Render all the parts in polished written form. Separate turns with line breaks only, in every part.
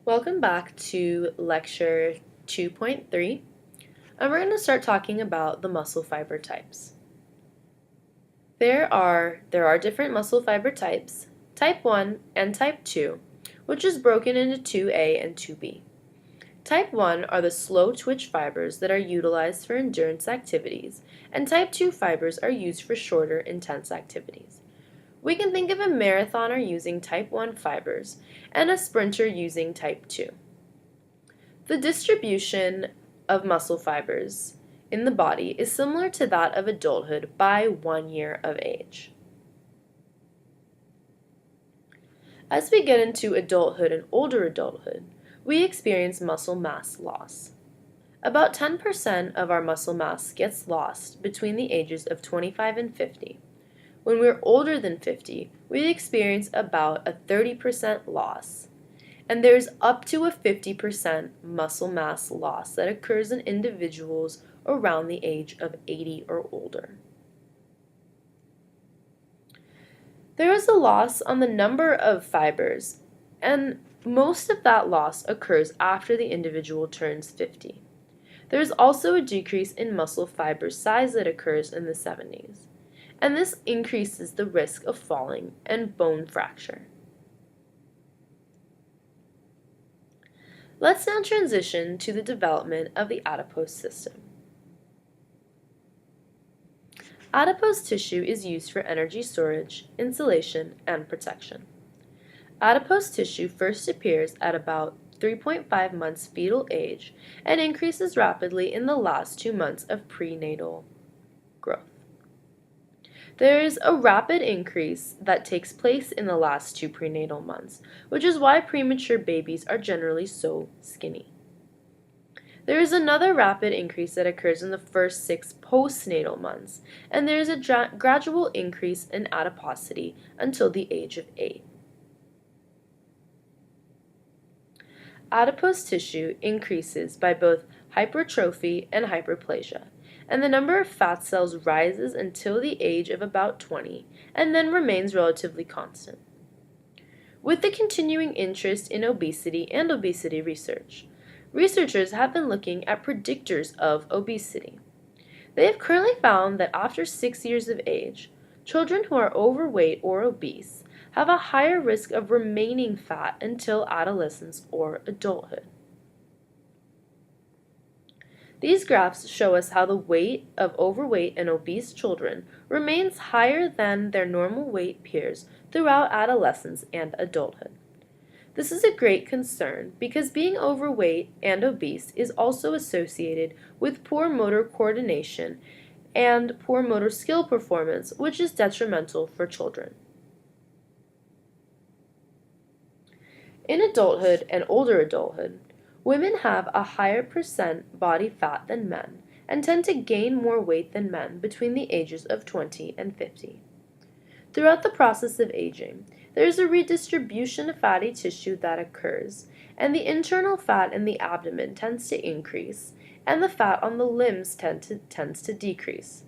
Welcome back to lecture 2.3, and we're going to start talking about the muscle fiber types. There are different muscle fiber types, type 1 and type 2, which is broken into 2A and 2B. Type 1 are the slow twitch fibers that are utilized for endurance activities, and type 2 fibers are used for shorter, intense activities. We can think of a marathoner using type 1 fibers and a sprinter using type 2. The distribution of muscle fibers in the body is similar to that of adulthood by 1 year of age. As we get into adulthood and older adulthood, we experience muscle mass loss. About 10% of our muscle mass gets lost between the ages of 25 and 50. When we're older than 50, we experience about a 30% loss, and there's up to a 50% muscle mass loss that occurs in individuals around the age of 80 or older. There is a loss on the number of fibers, and most of that loss occurs after the individual turns 50. There is also a decrease in muscle fiber size that occurs in the 70s. And this increases the risk of falling and bone fracture. Let's now transition to the development of the adipose system. Adipose tissue is used for energy storage, insulation, and protection. Adipose tissue first appears at about 3.5 months fetal age and increases rapidly in the last 2 months of prenatal growth. There is a rapid increase that takes place in the last 2 prenatal months, which is why premature babies are generally so skinny. There is another rapid increase that occurs in the first 6 postnatal months, and there is a gradual increase in adiposity until the age of 8. Adipose tissue increases by both hypertrophy and hyperplasia, and the number of fat cells rises until the age of about 20 and then remains relatively constant. With the continuing interest in obesity and obesity research, researchers have been looking at predictors of obesity. They have currently found that after 6 years of age, children who are overweight or obese have a higher risk of remaining fat until adolescence or adulthood. These graphs show us how the weight of overweight and obese children remains higher than their normal weight peers throughout adolescence and adulthood. This is a great concern because being overweight and obese is also associated with poor motor coordination and poor motor skill performance, which is detrimental for children. In adulthood and older adulthood, women have a higher percent body fat than men and tend to gain more weight than men between the ages of 20 and 50. Throughout the process of aging, there is a redistribution of fatty tissue that occurs, and the internal fat in the abdomen tends to increase, and the fat on the limbs tends to decrease.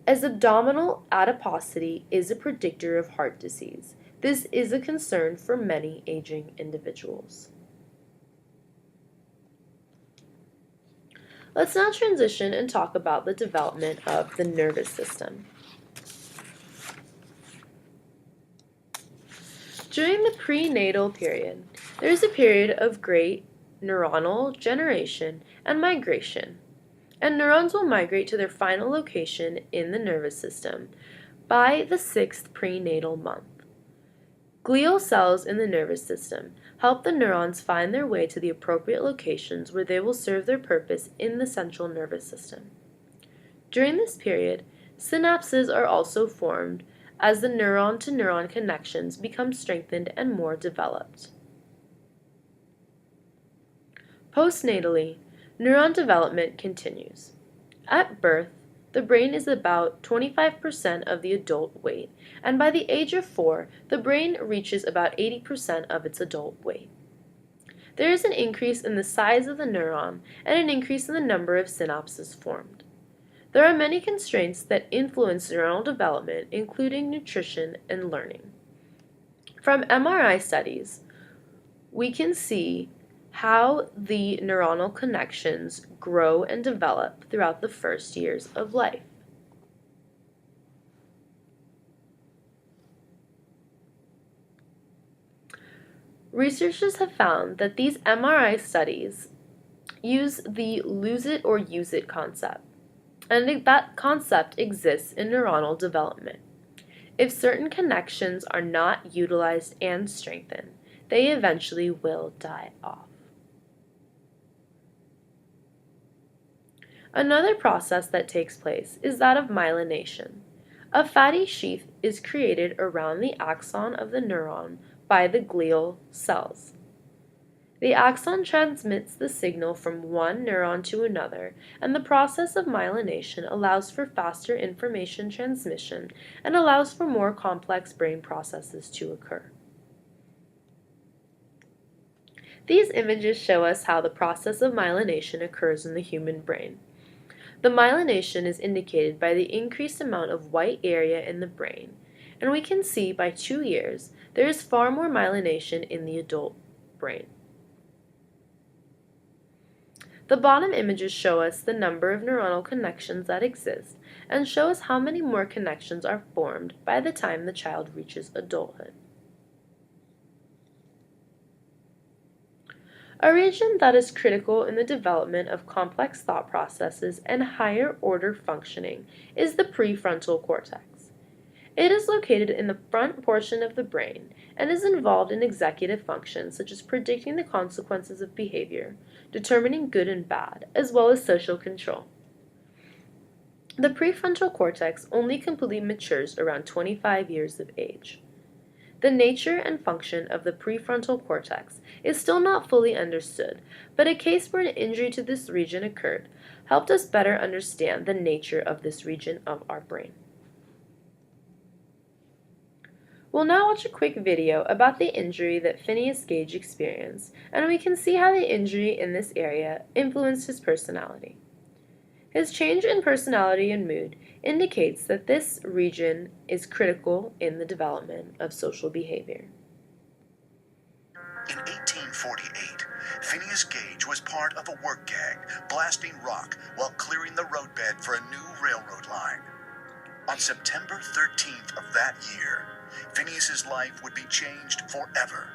As abdominal adiposity is a predictor of heart disease, this is a concern for many aging individuals. Let's now transition and talk about the development of the nervous system. During the prenatal period, there is a period of great neuronal generation and migration, and neurons will migrate to their final location in the nervous system by the 6th prenatal month. Glial cells in the nervous system help the neurons find their way to the appropriate locations where they will serve their purpose in the central nervous system. During this period, synapses are also formed as the neuron-to-neuron connections become strengthened and more developed. Postnatally, neuron development continues. At birth, the brain is about 25% of the adult weight, and by the age of 4, the brain reaches about 80% of its adult weight. There is an increase in the size of the neuron and an increase in the number of synapses formed. There are many constraints that influence neuronal development, including nutrition and learning. From MRI studies, we can see how the neuronal connections grow and develop throughout the first years of life. Researchers have found that these MRI studies use the lose it or use it concept, and that concept exists in neuronal development. If certain connections are not utilized and strengthened, they eventually will die off. Another process that takes place is that of myelination. A fatty sheath is created around the axon of the neuron by the glial cells. The axon transmits the signal from one neuron to another, and the process of myelination allows for faster information transmission and allows for more complex brain processes to occur. These images show us how the process of myelination occurs in the human brain. The myelination is indicated by the increased amount of white area in the brain, and we can see by 2 years there is far more myelination in the adult brain. The bottom images show us the number of neuronal connections that exist and show us how many more connections are formed by the time the child reaches adulthood. A region that is critical in the development of complex thought processes and higher order functioning is the prefrontal cortex. It is located in the front portion of the brain and is involved in executive functions such as predicting the consequences of behavior, determining good and bad, as well as social control. The prefrontal cortex only completely matures around 25 years of age. The nature and function of the prefrontal cortex is still not fully understood, but a case where an injury to this region occurred helped us better understand the nature of this region of our brain. We'll now watch a quick video about the injury that Phineas Gage experienced, and we can see how the injury in this area influenced his personality. His change in personality and mood indicates that this region is critical in the development of social behavior.
In 1848, Phineas Gage was part of a work gang blasting rock while clearing the roadbed for a new railroad line. On September 13th of that year, Phineas's life would be changed forever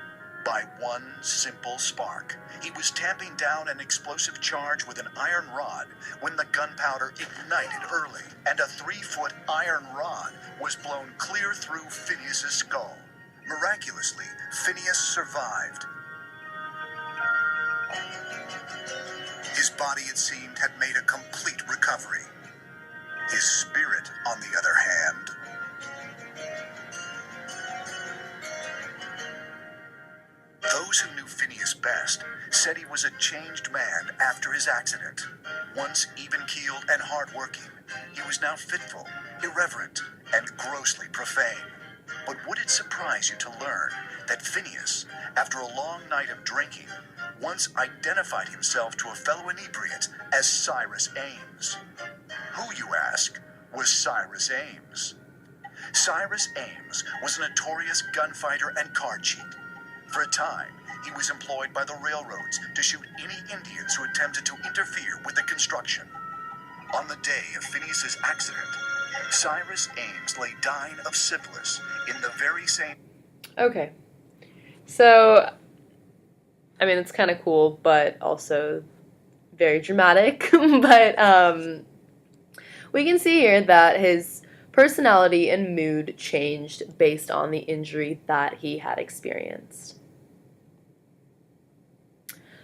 by one simple spark. He was tamping down an explosive charge with an iron rod when the gunpowder ignited early, and a 3-foot iron rod was blown clear through Phineas's skull. Miraculously, Phineas survived. His body, it seemed, had made a complete recovery. His spirit, on the other hand, those who knew Phineas best said he was a changed man after his accident. Once even-keeled and hard-working, he was now fitful, irreverent, and grossly profane. But would it surprise you to learn that Phineas, after a long night of drinking, once identified himself to a fellow inebriate as Cyrus Ames? Who, you ask, was Cyrus Ames? Cyrus Ames was a notorious gunfighter and card cheat. For a time, he was employed by the railroads to shoot any Indians who attempted to interfere with the construction. On the day of Phineas's accident, Cyrus Ames lay dying of syphilis in the very same...
Okay, so, I mean, it's kind of cool, but also very dramatic, but we can see here that his personality and mood changed based on the injury that he had experienced.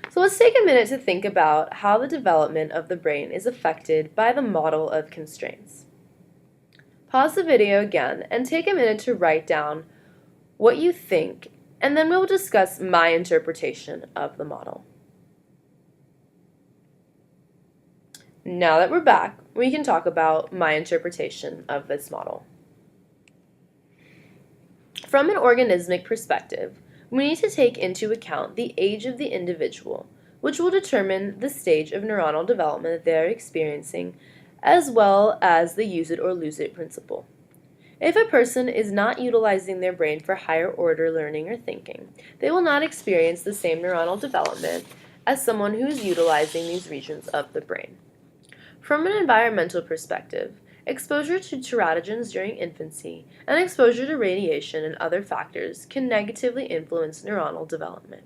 So let's take a minute to think about how the development of the brain is affected by the model of constraints. Pause the video again and take a minute to write down what you think, and then we'll discuss my interpretation of the model. Now that we're back, we can talk about my interpretation of this model. From an organismic perspective, we need to take into account the age of the individual, which will determine the stage of neuronal development that they are experiencing, as well as the use it or lose it principle. If a person is not utilizing their brain for higher order learning or thinking, they will not experience the same neuronal development as someone who is utilizing these regions of the brain. From an environmental perspective, exposure to teratogens during infancy and exposure to radiation and other factors can negatively influence neuronal development.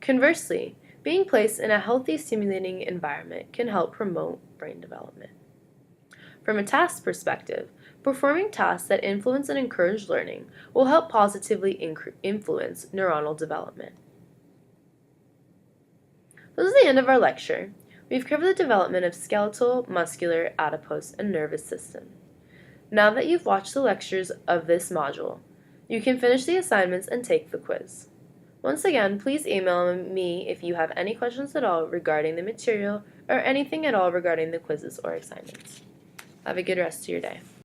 Conversely, being placed in a healthy, stimulating environment can help promote brain development. From a task perspective, performing tasks that influence and encourage learning will help positively influence neuronal development. This is the end of our lecture. We've covered the development of skeletal, muscular, adipose, and nervous system. Now that you've watched the lectures of this module, you can finish the assignments and take the quiz. Once again, please email me if you have any questions at all regarding the material or anything at all regarding the quizzes or assignments. Have a good rest of your day.